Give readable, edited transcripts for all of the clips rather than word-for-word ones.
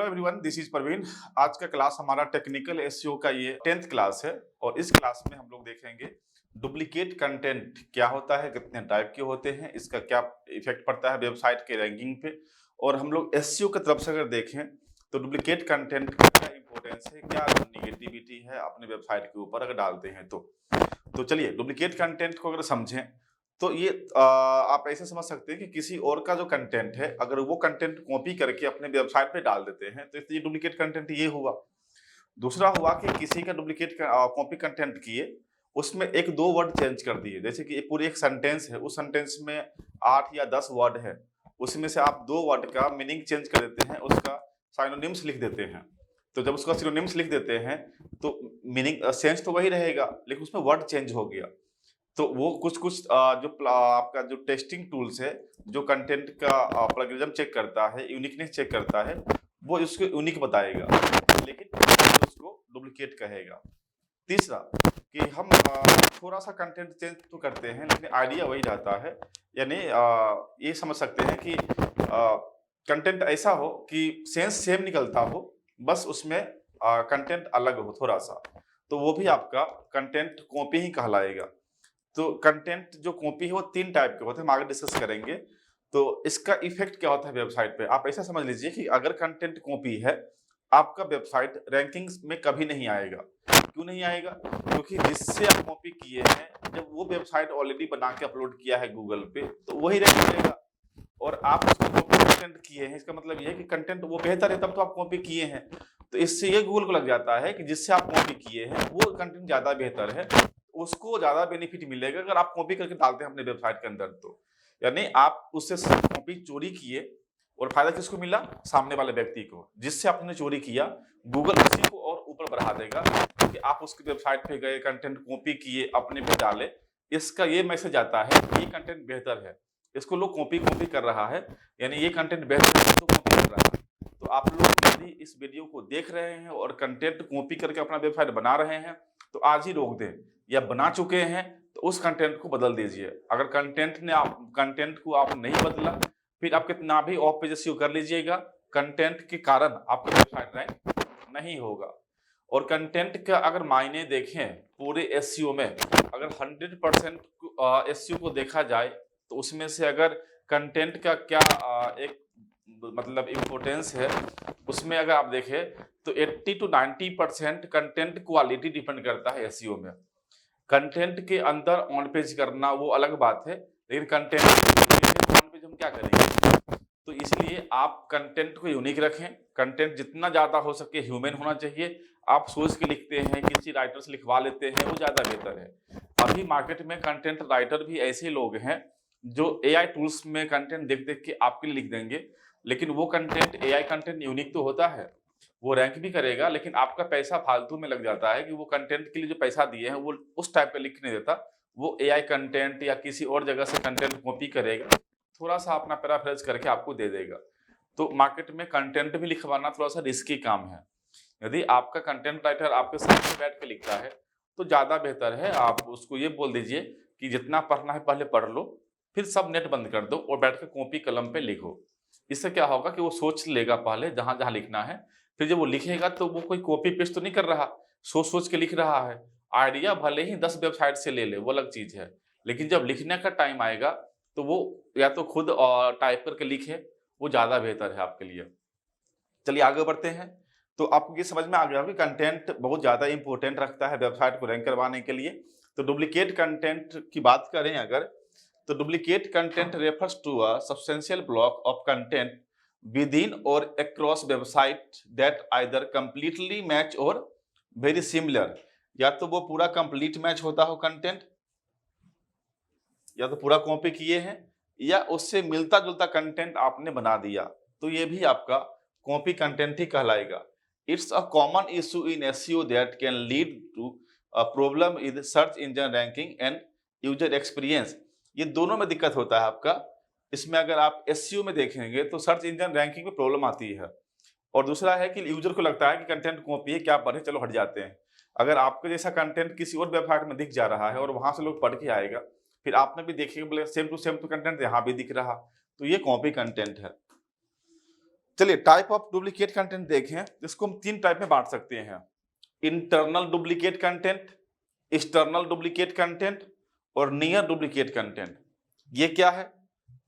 Hello everyone, this is Praveen. आज का class हमारा टेक्निकल एसईओ का ये 10th क्लास है और इस क्लास में हम लोग देखेंगे डुप्लीकेट कंटेंट क्या होता है, कितने टाइप के होते हैं, इसका क्या इफेक्ट पड़ता है वेबसाइट के रैंकिंग पे। और हम लोग एसईओ की तरफ से अगर देखें तो डुप्लीकेट कंटेंट का क्या इंपॉर्टेंस है, क्या निगेटिविटी है अपने वेबसाइट के ऊपर अगर डालते हैं तो चलिए डुप्लीकेट कंटेंट को अगर समझें तो ये आप ऐसे समझ सकते हैं कि किसी और का जो कंटेंट है अगर वो कंटेंट कॉपी करके अपने वेबसाइट पे डाल देते हैं तो ये डुप्लीकेट कंटेंट ये हुआ। दूसरा हुआ कि किसी का डुप्लीकेट कॉपी कंटेंट किए, उसमें एक दो वर्ड चेंज कर दिए, जैसे कि पूरी एक सेंटेंस है, उस सेंटेंस में 8 या 10 वर्ड है, उसमें से आप 2 वर्ड का मीनिंग चेंज कर देते हैं, उसका सिनोनिम्स लिख देते हैं। तो जब उसका सिनोनिम्स लिख देते हैं तो मीनिंग सेंस तो वही रहेगा लेकिन उसमें वर्ड चेंज हो गया। तो वो कुछ आपका जो टेस्टिंग टूल्स है, जो कंटेंट का प्लगरिज्म चेक करता है, यूनिकनेस चेक करता है, वो इसको यूनिक बताएगा लेकिन उसको डुप्लीकेट कहेगा। तीसरा कि हम थोड़ा सा कंटेंट चेंज तो करते हैं लेकिन आइडिया वही रहता है। यानी ये समझ सकते हैं कि कंटेंट ऐसा हो कि सेंस सेम निकलता हो, बस उसमें कंटेंट अलग हो थोड़ा सा, तो वो भी आपका कंटेंट कॉपी ही कहलाएगा। तो कंटेंट जो कॉपी है वो 3 टाइप के होते हैं, हम आगे डिस्कस करेंगे। तो इसका इफेक्ट क्या होता है वेबसाइट पे, आप ऐसा समझ लीजिए कि अगर कंटेंट कॉपी है, आपका वेबसाइट रैंकिंग्स में कभी नहीं आएगा। क्यों नहीं आएगा? क्योंकि जिससे आप कॉपी किए हैं, जब वो वेबसाइट ऑलरेडी बना के अपलोड किया है गूगल पे, तो वही रैंक करेगा। और आप उसको कॉपी कंटेंट किए हैं, इसका मतलब ये है कि कंटेंट वो बेहतर है, तब तो आप कॉपी किए हैं। तो इससे ये गूगल को लग जाता है कि जिससे आप कॉपी किए हैं वो कंटेंट ज्यादा बेहतर है, उसको ज्यादा बेनिफिट मिलेगा अगर आप कॉपी करके डालते हैं अपने वेबसाइट के अंदर। तो यानी आप उससे कॉपी चोरी किए और फायदा किसको मिला? सामने वाले व्यक्ति को। जिससे आपने चोरी किया, गूगल उसी को और ऊपर बढ़ा देगा कि आप उसकी वेबसाइट पे गए, कंटेंट कॉपी किए, अपने पे डाले, इसका ये मैसेज आता है कि ये कंटेंट बेहतर है, इसको लोग कॉपी कॉपी कर रहा है, यानी ये कंटेंट बेहतर है तो कॉपी कर रहा है। तो आप लोग यदि इस वीडियो को देख रहे हैं और कंटेंट कॉपी करके अपना वेबसाइट बना रहे हैं तो आज ही रोक दें, या बना चुके हैं तो उस कंटेंट को बदल दीजिए। अगर कंटेंट को आप नहीं बदला, फिर आप कितना भी ऑफ पेज एसईओ कर लीजिएगा, कंटेंट के कारण आपका वेबसाइट रैंक नहीं होगा। और कंटेंट का अगर मायने देखें पूरे एसईओ में, अगर 100% एसईओ को देखा जाए तो उसमें से अगर कंटेंट का क्या एक मतलब इम्पोर्टेंस है, उसमें अगर आप देखें तो 80 to 90% कंटेंट क्वालिटी डिपेंड करता है एसईओ में। कंटेंट के अंदर ऑन पेज करना वो अलग बात है, लेकिन कंटेंट ऑन पेज हम क्या करेंगे? तो इसलिए आप कंटेंट को यूनिक रखें, कंटेंट जितना ज्यादा हो सके ह्यूमन होना चाहिए। आप सोच के लिखते हैं, किसी राइटर से लिखवा लेते हैं, वो ज्यादा बेहतर है। अभी मार्केट में कंटेंट राइटर भी ऐसे लोग हैं जो एआई टूल्स में कंटेंट देख देख के आपके लिए लिख देंगे, लेकिन वो कंटेंट एआई कंटेंट यूनिक तो होता है, वो रैंक भी करेगा, लेकिन आपका पैसा फालतू में लग जाता है कि वो कंटेंट के लिए जो पैसा दिए हैं वो उस टाइप का लिख नहीं देता, वो एआई कंटेंट या किसी और जगह से कंटेंट कॉपी करेगा, थोड़ा सा अपना पैराफ्रेज करके आपको दे देगा। तो मार्केट में कंटेंट भी लिखवाना थोड़ा सा रिस्की काम है। यदि आपका कंटेंट राइटर आपके सामने बैठ के लिखता है तो ज्यादा बेहतर है आप उसको ये बोल दीजिए कि जितना पढ़ना है पहले पढ़ लो, फिर सब नेट बंद कर दो और बैठ के कॉपी कलम पे लिखो। इससे क्या होगा कि वो सोच लेगा पहले जहां जहां लिखना है, फिर जब वो लिखेगा तो वो कोई कॉपी पेस्ट तो नहीं कर रहा, सोच सोच के लिख रहा है। आइडिया भले ही 10 वेबसाइट से ले ले, वो अलग चीज है, लेकिन जब लिखने का टाइम आएगा तो वो या तो खुद टाइप करके लिखे, वो ज्यादा बेहतर है आपके लिए। चलिए आगे बढ़ते हैं। तो आपको ये समझ में आ गया कि कंटेंट बहुत ज्यादा इंपॉर्टेंट रखता है वेबसाइट को रैंक करवाने के लिए। तो डुप्लीकेट कंटेंट की बात करें अगर, तो duplicate content refers to a substantial block of content within or across website that either completely match or very similar। या तो वो पूरा कंप्लीट मैच होता हो कंटेंट, या तो पूरा कॉपी किए हैं, या उससे मिलता जुलता कंटेंट आपने बना दिया, तो ये भी आपका कॉपी कंटेंट ही कहलाएगा। It's a common issue in SEO that can lead to a problem in search engine ranking and user experience. ये दोनों में दिक्कत होता है आपका। इसमें अगर आप एसईओ में देखेंगे तो सर्च इंजन रैंकिंग में प्रॉब्लम आती है, और दूसरा है कि यूजर को लगता है कि कंटेंट कॉपी है, क्या पढ़े, चलो हट जाते हैं। अगर आपके जैसा कंटेंट किसी और वेबसाइट में दिख जा रहा है और वहां से लोग पढ़ के आएगा, फिर आपने भी देखेंगे बोले सेम टू सेम तो कंटेंट यहाँ भी दिख रहा, तो ये कॉपी कंटेंट है। चलिए टाइप ऑफ डुप्लीकेट कंटेंट देखें। इसको हम 3 टाइप में बांट सकते हैं। Internal duplicate content, external duplicate content और नियर डुप्लीकेट कंटेंट। ये क्या है?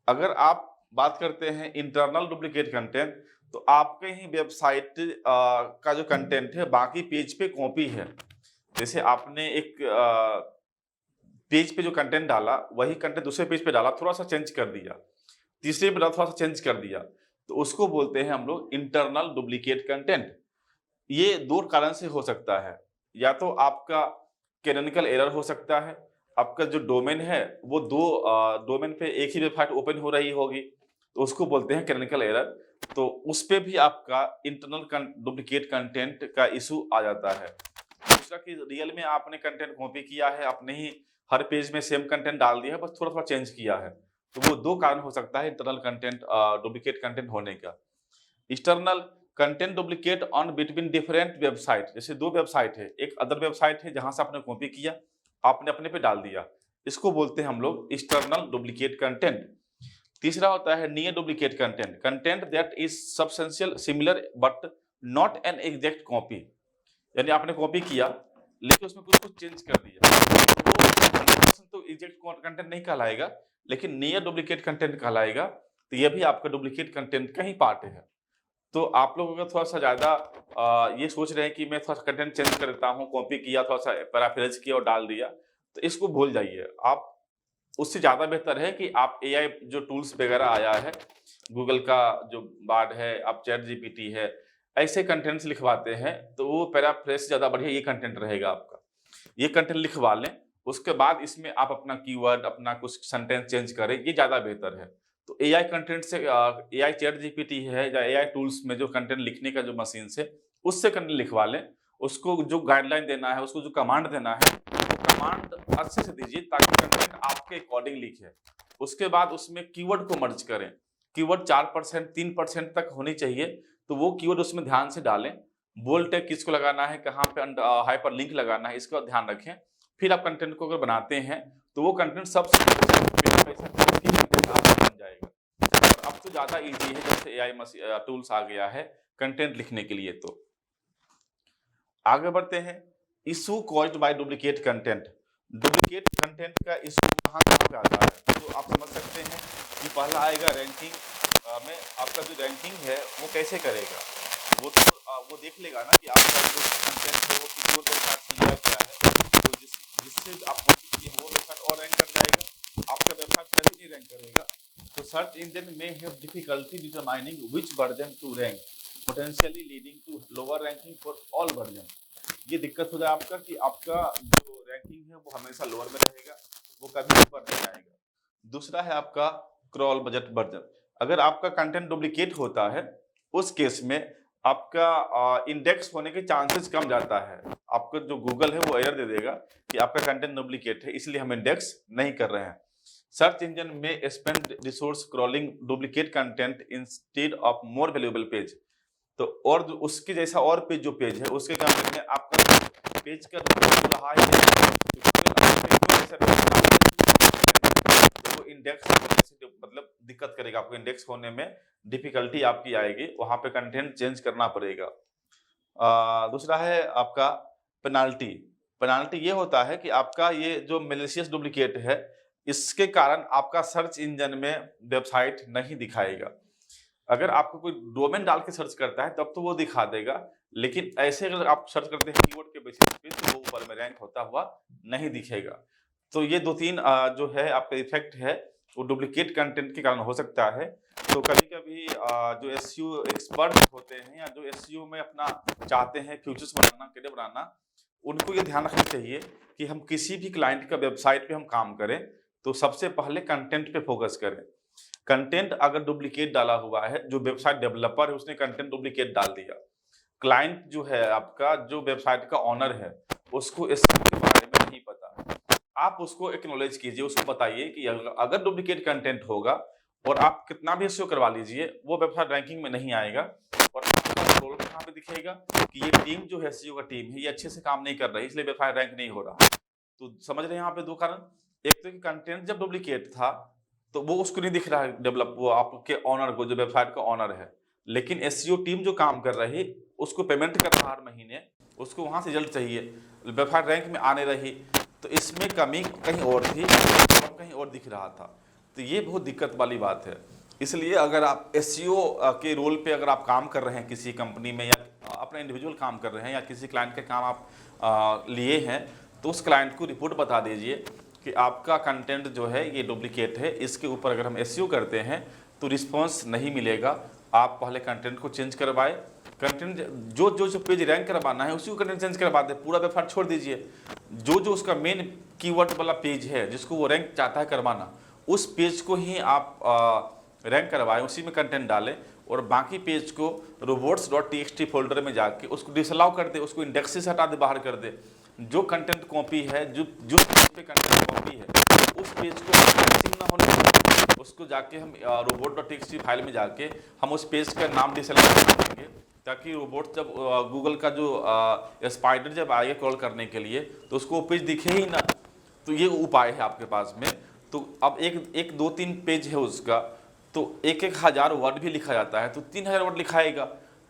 अगर आप बात करते हैं इंटरनल डुप्लीकेट कंटेंट, तो आपके ही वेबसाइट का जो कंटेंट है बाकी पेज पे कॉपी है। जैसे आपने एक पेज पे जो कंटेंट डाला वही कंटेंट दूसरे पेज पे डाला, थोड़ा सा चेंज कर दिया, तीसरे पे डाला थोड़ा सा चेंज कर दिया, तो उसको बोलते हैं हम लोग इंटरनल डुप्लीकेट कंटेंट। ये 2 कारण से हो सकता है। या तो आपका कैनोनिकल एरर हो सकता है, आपका जो डोमेन है वो 2 डोमेन पे एक ही वेबसाइट ओपन हो रही होगी, तो उसको बोलते हैं कैनोनिकल एरर। तो उस पे भी आपका इंटरनल डुप्लीकेट कंटेंट का इशू आ जाता है। दूसरा कि रियल में आपने कंटेंट कॉपी किया है, आपने ही हर पेज में सेम कंटेंट डाल दिया है, बस थोड़ा-थोड़ा चेंज किया है। तो वो 2 कारण हो सकता है इंटरनल कंटेंट डुप्लीकेट कंटेंट होने का। External content duplicate on between different website. जैसे 2 वेबसाइट है, एक अदर वेबसाइट है जहां से आपने कॉपी किया, आपने अपने पे डाल दिया, इसको बोलते हैं हम लोग एक्सटर्नल डुप्लीकेट कंटेंट। तीसरा होता है near duplicate content, content that is substantial similar but not an exact copy. यानी आपने कॉपी किया लेकिन उसमें कुछ चेंज कर दिया, तो वो 100% तो एग्जैक्ट कंटेंट नहीं कहलाएगा, लेकिन नियर डुप्लीकेट कंटेंट कहलाएगा। तो ये भी आपका डुप्लीकेट कंटेंट का ही पार्ट है। तो आप लोग अगर थोड़ा-सा ज़्यादा ये सोच रहे हैं कि मैं थोड़ा कंटेंट चेंज कर देता हूँ, कॉपी किया, थोड़ा-सा पैराफ्रेज किया और डाल दिया, तो इसको भूल जाइए। आप उससे ज़्यादा बेहतर है कि आप एआई जो टूल्स वगैरह आया है, गूगल का जो बार्ड है, आप चैट जीपीटी है, ऐसे कंटेंट्स लिखवाते हैं, तो वो पैराफ्रेज से ज़्यादा बढ़िया ये कंटेंट रहेगा आपका। ये कंटेंट लिखवा लें, उसके बाद इसमें आप अपना कीवर्ड, अपना कुछ सेंटेंस चेंज करें, ये ज़्यादा बेहतर है। तो एआई कंटेंट से एआई चैट जीपीटी है या एआई टूल्स में जो कंटेंट लिखने का जो मशीन से, उससे कंटेंट लिखवा लें। उसको जो गाइडलाइन देना है, उसको जो कमांड देना है, वो कमांड अच्छे से दीजिए ताकि कंटेंट आपके अकॉर्डिंग लिखे। उसके बाद उसमें कीवर्ड को मर्ज करें। कीवर्ड 4% 3% तक होनी चाहिए, तो वो कीवर्ड उसमें ध्यान से डालें। बोल्ड टैग किसको लगाना है, कहाँ पे हाइपरलिंक लगाना है, इसका ध्यान रखें। फिर आप कंटेंट को अगर बनाते हैं, तो वो कंटेंट सबसे कंटेंट आपका बन जाएगा। और अब तो ज़्यादा ईज़ी है जब से एआई टूल्स आ गया है कंटेंट लिखने के लिए। तो आगे बढ़ते हैं। Issue caused by duplicate content. Duplicate content का इशू कहाँ-कहाँ पे आता है? तो आप समझ सकते हैं कि पहला आएगा रैंकिंग में आपका जो रैंकिंग है वो कैसे करेगा? वो तो वो देख लेगा ना कि आपका जो कंटेंट है वो किसी और वेबसाइट से लिया गया है, तो जिससे आप वो वेबसाइट और रैंक कर जाएगा, आपका वेबसाइट कभी नहीं रैंक करेगा। तो search engine may have difficulty determining which version to rank, potentially leading to lower ranking for all version. ये दिक्कत हो जाए आपका कि आपका जो रैंकिंग है वो हमेशा लोअर में रहेगा, वो कभी ऊपर नहीं आएगा। दूसरा है आपका क्रॉल बजट वर्जन। अगर आपका कंटेंट डुप्लीकेट होता है, उस केस में आपका इंडेक्स होने के चांसेस कम जाता है। आपका जो गूगल है वो एरर दे देगा कि आपका कंटेंट डुप्लीकेट है, इसलिए हम इंडेक्स नहीं कर रहे हैं। सर्च इंजन में spend resource crawling duplicate content instead of more valuable page. तो और उसके जैसा और पेज जो पेज है उसके क्या करते हैं, आपका पेज का रहा है तो वो इंडेक्स मतलब दिक्कत करेगा, आपको इंडेक्स होने में डिफिकल्टी आपकी आएगी, वहां पे कंटेंट चेंज करना पड़ेगा। दूसरा है आपका पेनाल्टी। पेनाल्टी ये होता है कि आपका ये जो मैलिशियस डुप्लीकेट है, इसके कारण आपका सर्च इंजन में वेबसाइट नहीं दिखाएगा। अगर आपको कोई डोमेन डाल के सर्च करता है तब तो वो दिखा देगा, लेकिन ऐसे अगर आप सर्च करते हैं कीवर्ड के बेसिस पे तो वो ऊपर में रैंक होता हुआ नहीं दिखेगा। तो ये 2-3 जो है आपका इफेक्ट है वो डुप्लीकेट कंटेंट के कारण हो सकता है। तो कभी-कभी जो एसईओ एक्सपर्ट होते हैं या जो एसईओ में अपना चाहते हैं फ्यूचर्स बनाना, करियर बनाना, उनको ये ध्यान रखना चाहिए कि हम किसी भी क्लाइंट का वेबसाइट पे हम काम करें तो सबसे पहले कंटेंट पे फोकस करें। कंटेंट अगर डुप्लीकेट डाला हुआ है, जो वेबसाइट डेवलपर है उसने कंटेंट डुप्लीकेट डाल दिया, क्लाइंट जो है आपका, जो वेबसाइट का ओनर है, उसको इस सब के बारे में नहीं पता। आप उसको एक्नॉलेज कीजिए, उसको बताइए कि अगर डुप्लीकेट कंटेंट होगा और आप कितना भी एसईओ करवा लीजिए, वो वेबसाइट रैंकिंग में नहीं आएगा। और आपका रोल कहाँ पे दिखेगा कि ये टीम जो है, एसईओ का टीम है, ये अच्छे से काम नहीं कर रही, इसलिए वेबसाइट रैंक नहीं हो रहा। तो समझ रहे हैं यहाँ पे 2 कारण। एक तो कंटेंट जब डुप्लीकेट था तो वो उसको नहीं दिख रहा है डेवलप, वो आपके ओनर को, जो वेबसाइट का ओनर है। लेकिन एसईओ टीम जो काम कर रही उसको पेमेंट कर रहा हर महीने, उसको वहाँ से रिजल्ट चाहिए, वेबसाइट रैंक में आने रही, तो इसमें कमी कहीं और थी, प्रॉब्लम कहीं और दिख रहा था। तो ये बहुत दिक्कत वाली बात है। इसलिए अगर आप एसईओ के रोल पे अगर आप काम कर रहे हैं किसी कंपनी में, या अपना इंडिविजुअल काम कर रहे हैं, या किसी क्लाइंट का काम आप लिए हैं, तो उस क्लाइंट को रिपोर्ट बता दीजिए कि आपका कंटेंट जो है ये डुप्लीकेट है, इसके ऊपर अगर हम एसईओ करते हैं तो रिस्पॉन्स नहीं मिलेगा। आप पहले कंटेंट को चेंज करवाए, कंटेंट जो पेज रैंक करवाना है उसी को कंटेंट चेंज करवा दे, पूरा वेबसाइट छोड़ दीजिए। जो उसका मेन कीवर्ड वाला पेज है जिसको वो रैंक चाहता है करवाना, उस पेज को ही आप रैंक करवाएं, उसी में कंटेंट डालें, और बाकी पेज को robots.txt फोल्डर में जाके उसको डिसअलाउ कर दे, उसको इंडेक्स से हटा दे, बाहर कर दे। जो कंटेंट कॉपी है, जो पेज पे कंटेंट कॉपी है, उस पेज को इंडेक्सिंग ना होने दें, उसको जाके हम robot.txt फाइल में जाके हम उस पेज का नाम डिसअलाउ कर देंगे, ताकि रोबोट जब गूगल का जो स्पाइडर जब आएगा कॉल करने के लिए तो उसको वो पेज दिखे ही ना। तो ये उपाय है आपके पास में। तो अब एक दो तीन पेज है उसका, तो एक हज़ार वर्ड भी लिखा जाता है, तो 3000 वर्ड लिखाएगा,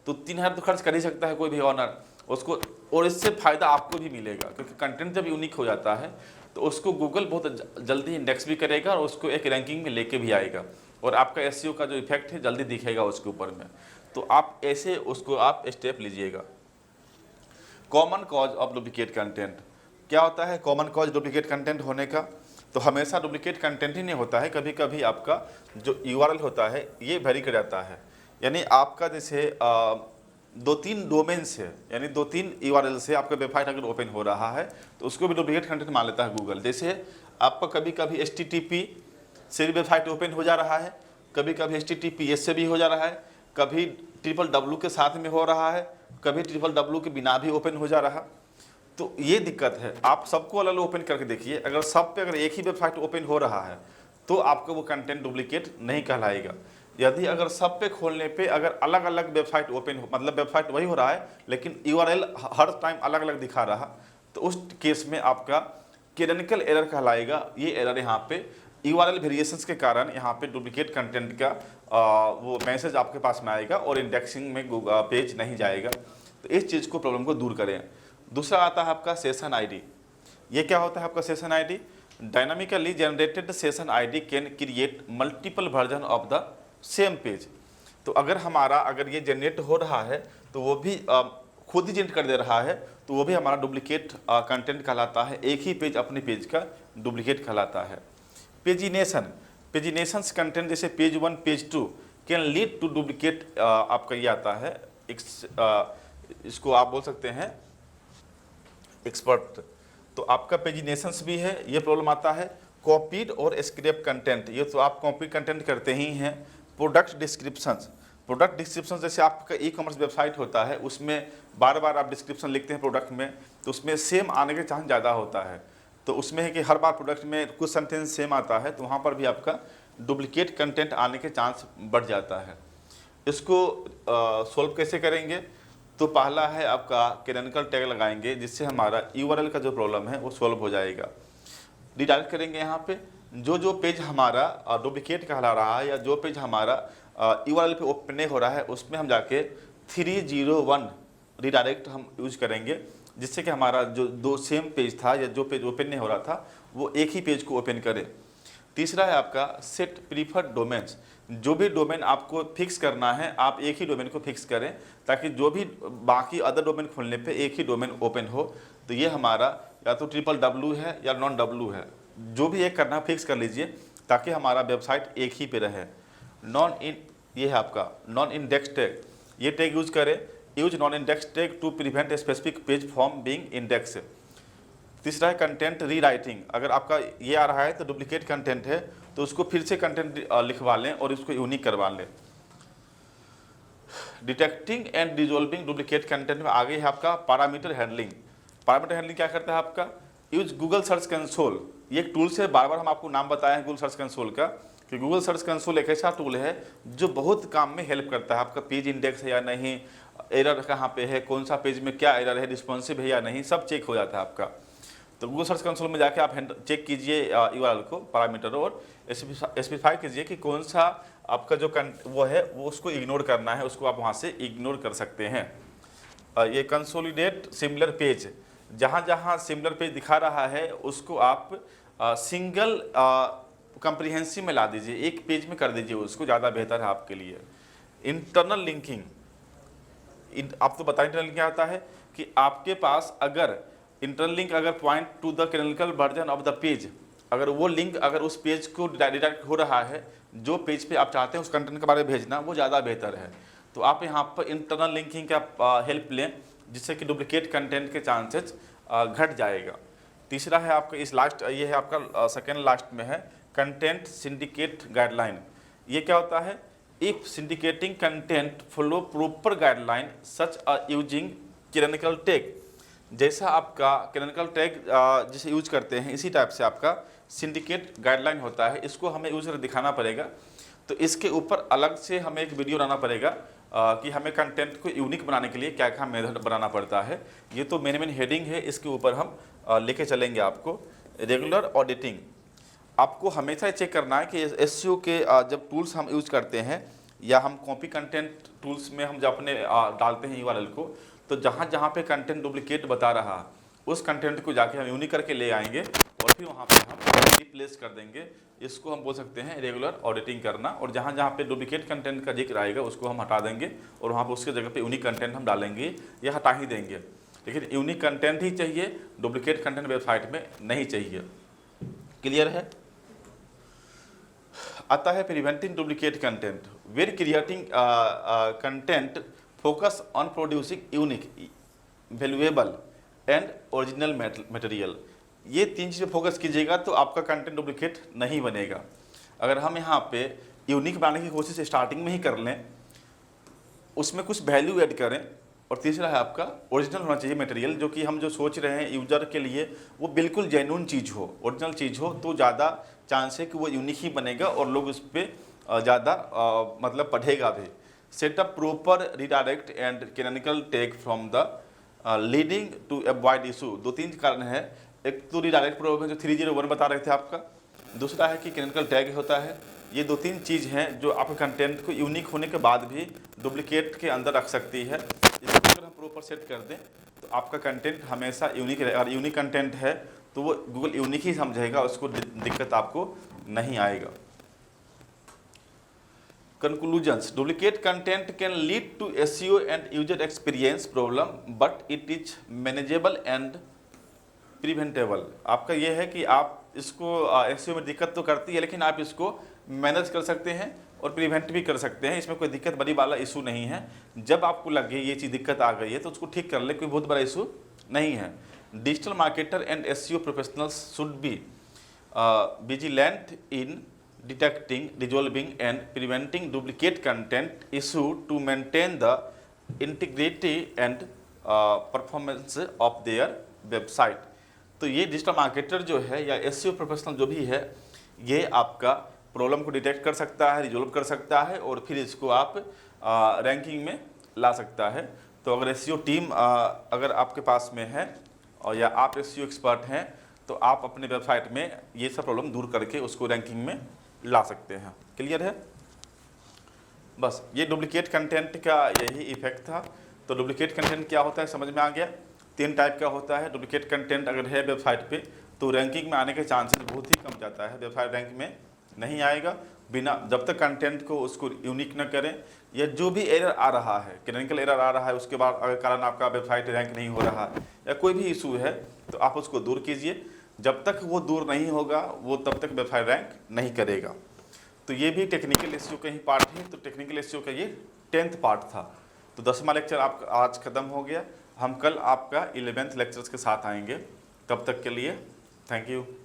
तो 3000 तो खर्च कर ही सकता है कोई भी ऑनर उसको, और इससे फ़ायदा आपको भी मिलेगा, क्योंकि कंटेंट जब यूनिक हो जाता है तो उसको गूगल बहुत जल्दी इंडेक्स भी करेगा और उसको एक रैंकिंग में लेके भी आएगा, और आपका एसईओ का जो इफेक्ट है जल्दी दिखेगा उसके ऊपर में। तो आप ऐसे उसको आप स्टेप लीजिएगा। Common cause of duplicate content क्या होता है? कॉमन कॉज डुप्लीकेट कंटेंट होने का, तो हमेशा डुप्लीकेट कंटेंट ही नहीं होता है, कभी कभी आपका जो यूआरएल होता है ये वेरी कर जाता है। यानी आपका जैसे 2-3 डोमेन से, यानी 2-3 यूआरएल से आपका वेबसाइट अगर ओपन हो रहा है तो उसको भी डुप्लीकेट कंटेंट मान लेता है गूगल। जैसे आपका कभी कभी HTTP से भी वेबसाइट ओपन हो जा रहा है, कभी कभी HTTPS से भी हो जा रहा है, कभी www के साथ में हो रहा है, कभी www के बिना भी ओपन हो जा रहा। तो ये दिक्कत है, आप सबको अलग अलग ओपन करके देखिए, अगर सब पे अगर एक ही वेबसाइट ओपन हो रहा है तो आपको वो कंटेंट डुप्लीकेट नहीं कहलाएगा। यदि अगर सब पे खोलने पे अगर अलग अलग वेबसाइट ओपन हो, मतलब वेबसाइट वही हो रहा है लेकिन यूआरएल हर टाइम अलग अलग दिखा रहा, तो उस केस में आपका कैनोनिकल एरर कहलाएगा। ये एरर यहाँ पे यूआरएल वेरिएशंस के कारण यहाँ पे डुप्लीकेट कंटेंट का वो मैसेज आपके पास में आएगा और इंडेक्सिंग में पेज नहीं जाएगा। तो इस चीज़ को, प्रॉब्लम को दूर करें। दूसरा आता है आपका सेशन आईडी। ये क्या होता है आपका session ID? Dynamically generated session ID can create multiple version of the same page. तो अगर ये जनरेट हो रहा है तो वो भी खुद ही जनरेट कर दे रहा है, तो वो भी हमारा डुप्लीकेट कंटेंट कहलाता है। एक ही पेज अपने पेज का डुप्लीकेट कहलाता है। पेजिनेशंस कंटेंट जैसे page 1 page 2 can lead to duplicate आपका ये आता है। इसको आप बोल सकते हैं एक्सपर्ट। तो आपका पेजिनेशंस भी है, ये प्रॉब्लम आता है। कॉपीड और स्क्रैप कंटेंट, ये तो आप कॉपी कंटेंट करते ही हैं। प्रोडक्ट डिस्क्रिप्शन जैसे आपका ई-कॉमर्स वेबसाइट होता है, उसमें बार बार आप डिस्क्रिप्शन लिखते हैं प्रोडक्ट में, तो उसमें सेम आने के चांस ज़्यादा होता है। तो उसमें है कि हर बार प्रोडक्ट में कुछ सेंटेंस सेम आता है, तो वहाँ पर भी आपका डुप्लीकेट कंटेंट आने के चांस बढ़ जाता है। इसको सॉल्व कैसे करेंगे? तो पहला है आपका कैनोनिकल टैग लगाएंगे, जिससे हमारा यूआरएल का जो प्रॉब्लम है वो सॉल्व हो जाएगा। रिडायरेक्ट करेंगे यहाँ पे जो पेज हमारा डुप्लीकेट कहला रहा है, या जो पेज हमारा यूआरएल पे ओपन नहीं हो रहा है, उसमें हम जाके 301 रिडायरेक्ट हम यूज करेंगे, जिससे कि हमारा जो दो सेम पेज था या जो पेज ओपन नहीं हो रहा था वो एक ही पेज को ओपन करे। तीसरा है आपका सेट प्रीफर्ड डोमेन्स। जो भी डोमेन आपको फिक्स करना है, आप एक ही डोमेन को फिक्स करें, ताकि जो भी बाकी अदर डोमेन खोलने पे एक ही डोमेन ओपन हो। तो ये हमारा या तो www है या नॉन डब्ल्यू है, जो भी एक करना फिक्स कर लीजिए, ताकि हमारा वेबसाइट एक ही पे रहे। ये है आपका नॉन इंडेक्स टैग, ये टैग यूज करें। Use non index tag to prevent specific page from being index. तीसरा है कंटेंट रीराइटिंग। अगर आपका ये आ रहा है तो डुप्लीकेट कंटेंट है, तो उसको फिर से कंटेंट लिखवा लें और उसको यूनिक करवा लें। Detecting and resolving duplicate content में आगे है आपका पैरामीटर हैंडलिंग। पैरामीटर हैंडलिंग क्या करता है आपका? Use Google search console. ये एक टूल से बार बार हम आपको नाम बताए हैं गूगल सर्च कंसोल का, कि गूगल सर्च कंसोल एक ऐसा टूल है जो बहुत काम में हेल्प करता है। आपका पेज इंडेक्स है या नहीं, एरर कहाँ पे है, कौन सा पेज में क्या एरर है, रिस्पॉन्सिव है या नहीं, सब चेक हो जाता है आपका। तो गूगल सर्च कंसोल में जाके आप चेक कीजिए यूआरएल को, पैरामीटर, और स्पेसिफाई कीजिए कि कौन सा आपका जो वो है वो उसको इग्नोर करना है, उसको आप वहाँ से इग्नोर कर सकते हैं। ये कंसोलिडेट सिमिलर पेज, जहाँ जहाँ सिमिलर पेज दिखा रहा है उसको आप सिंगल कंप्रीहेंसिव में ला दीजिए, एक पेज में कर दीजिए उसको, ज़्यादा बेहतर है आपके लिए। इंटरनल लिंकिंग, आप तो बताइए इंटरनल क्या आता है कि आपके पास अगर इंटरनल लिंक अगर point two the canonical version of the page, अगर वो लिंक अगर उस पेज को रिडायरेक्ट हो रहा है, जो पेज पे आप चाहते हैं उस कंटेंट के बारे में भेजना, वो ज़्यादा बेहतर है। तो आप यहाँ पर इंटरनल लिंकिंग का हेल्प लें, जिससे कि डुप्लीकेट कंटेंट के चांसेस घट जाएगा। तीसरा है आपका इस लास्ट, ये है आपका सेकेंड लास्ट में है कंटेंट सिंडिकेट गाइडलाइन। ये क्या होता है? If syndicating content follow proper guideline such using canonical tag, जैसा आपका कैनोनिकल टैग जिसे यूज करते हैं इसी टाइप से आपका सिंडिकेट गाइडलाइन होता है। इसको हमें यूज कर दिखाना पड़ेगा। तो इसके ऊपर अलग से हमें एक वीडियो बनाना पड़ेगा कि हमें कंटेंट को यूनिक बनाने के लिए क्या क्या मेथड बनाना पड़ता है। ये तो मेन हेडिंग है, इसके ऊपर हम लेके चलेंगे आपको। रेगुलर ऑडिटिंग, आपको हमेशा चेक करना है कि एसईओ के जब टूल्स हम यूज करते हैं या हम कॉपी कंटेंट टूल्स में हम जब अपने डालते हैं यूआरएल को, तो जहाँ जहाँ पे कंटेंट डुप्लीकेट बता रहा उस कंटेंट को जाके हम यूनिक करके ले आएंगे और फिर वहाँ पे हम रिप्लेस कर देंगे। इसको हम बोल सकते हैं रेगुलर ऑडिटिंग करना। और जहाँ जहाँ पे डुप्लीकेट कंटेंट का जिक्र आएगा उसको हम हटा देंगे और वहाँ पर उसके जगह पे यूनिक कंटेंट हम डालेंगे या हटा ही देंगे। लेकिन यूनिक कंटेंट ही चाहिए, डुप्लीकेट कंटेंट वेबसाइट में नहीं चाहिए। क्लियर है? आता है preventing duplicate content, where creating content focus on producing unique, valuable and original material. ये तीन चीज़ें फोकस कीजिएगा तो आपका कंटेंट डुप्लीकेट नहीं बनेगा। अगर हम यहाँ पे यूनिक बनाने की कोशिश स्टार्टिंग में ही कर लें, उसमें कुछ वैल्यू ऐड करें, और तीसरा है आपका ओरिजिनल होना चाहिए मटेरियल, जो कि हम जो सोच रहे हैं यूजर के लिए वो बिल्कुल जेन्युइन चीज़ हो, ओरिजिनल चीज़ हो, तो ज़्यादा चांस है कि वो यूनिक ही बनेगा और लोग उस पर ज़्यादा मतलब पढ़ेगा भी। Setup proper redirect and canonical tag from the leading to avoid issue. दो तीन कारण है, एक तो रिडायरेक्ट प्रॉब्लम जो 301 बता रहे थे आपका, दूसरा है कि कैनोनिकल टैग होता है। ये दो तीन चीज़ हैं जो आपके कंटेंट को यूनिक होने के बाद भी डुप्लीकेट के अंदर रख सकती है। इसको अगर हम प्रॉपर सेट कर दें तो आपका कंटेंट हमेशा यूनिक रहेगा। और यूनिक कंटेंट है तो वो गूगल यूनिक ही समझेगा, उसको दिक्कत आपको नहीं आएगा। Conclusions, duplicate content can lead to SEO and user experience problem, but it is manageable and preventable। आपका ये है कि आप इसको SEO में दिक्कत तो करती है, लेकिन आप इसको मैनेज कर सकते हैं और प्रिवेंट भी कर सकते हैं। इसमें कोई दिक्कत बड़ी वाला इशू नहीं है। जब आपको लगे ये चीज़ दिक्कत आ गई है तो उसको ठीक कर ले, कोई बहुत बड़ा इशू नहीं है। Digital marketer and SEO professionals should be vigilant in detecting, resolving and preventing duplicate content issue to maintain the integrity and performance of their website। तो ये डिजिटल मार्केटर जो है या SEO प्रोफेशनल जो भी है, ये आपका प्रॉब्लम को डिटेक्ट कर सकता है, रिजोल्व कर सकता है और फिर इसको आप रैंकिंग में ला सकता है। तो अगर SEO टीम अगर आपके पास में है और या आप SEO एक्सपर्ट हैं तो आप अपने वेबसाइट में ये सब प्रॉब्लम दूर करके उसको रैंकिंग में ला सकते हैं। क्लियर है? बस ये डुप्लीकेट कंटेंट का यही इफेक्ट था। तो डुप्लीकेट कंटेंट क्या होता है समझ में आ गया। तीन टाइप का होता है। डुप्लीकेट कंटेंट अगर है वेबसाइट पे तो रैंकिंग में आने के चांसेस बहुत ही कम जाता है, वेबसाइट रैंक में नहीं आएगा बिना, जब तक कंटेंट को उसको यूनिक न करें या जो भी एरर आ रहा है, कैनोनिकल एरर आ रहा है, उसके बाद अगर कारण आपका वेबसाइट रैंक नहीं हो रहा है या कोई भी इशू है तो आप उसको दूर कीजिए। जब तक वो दूर नहीं होगा वो तब तक वेबसाइट रैंक नहीं करेगा। तो ये भी टेक्निकल एसईओ का ही पार्ट है। तो टेक्निकल एसईओ का ये 10th पार्ट था। तो 10वां लेक्चर आपका आज खत्म हो गया। हम कल आपका 11th लेक्चर्स के साथ आएंगे। तब तक के लिए थैंक यू।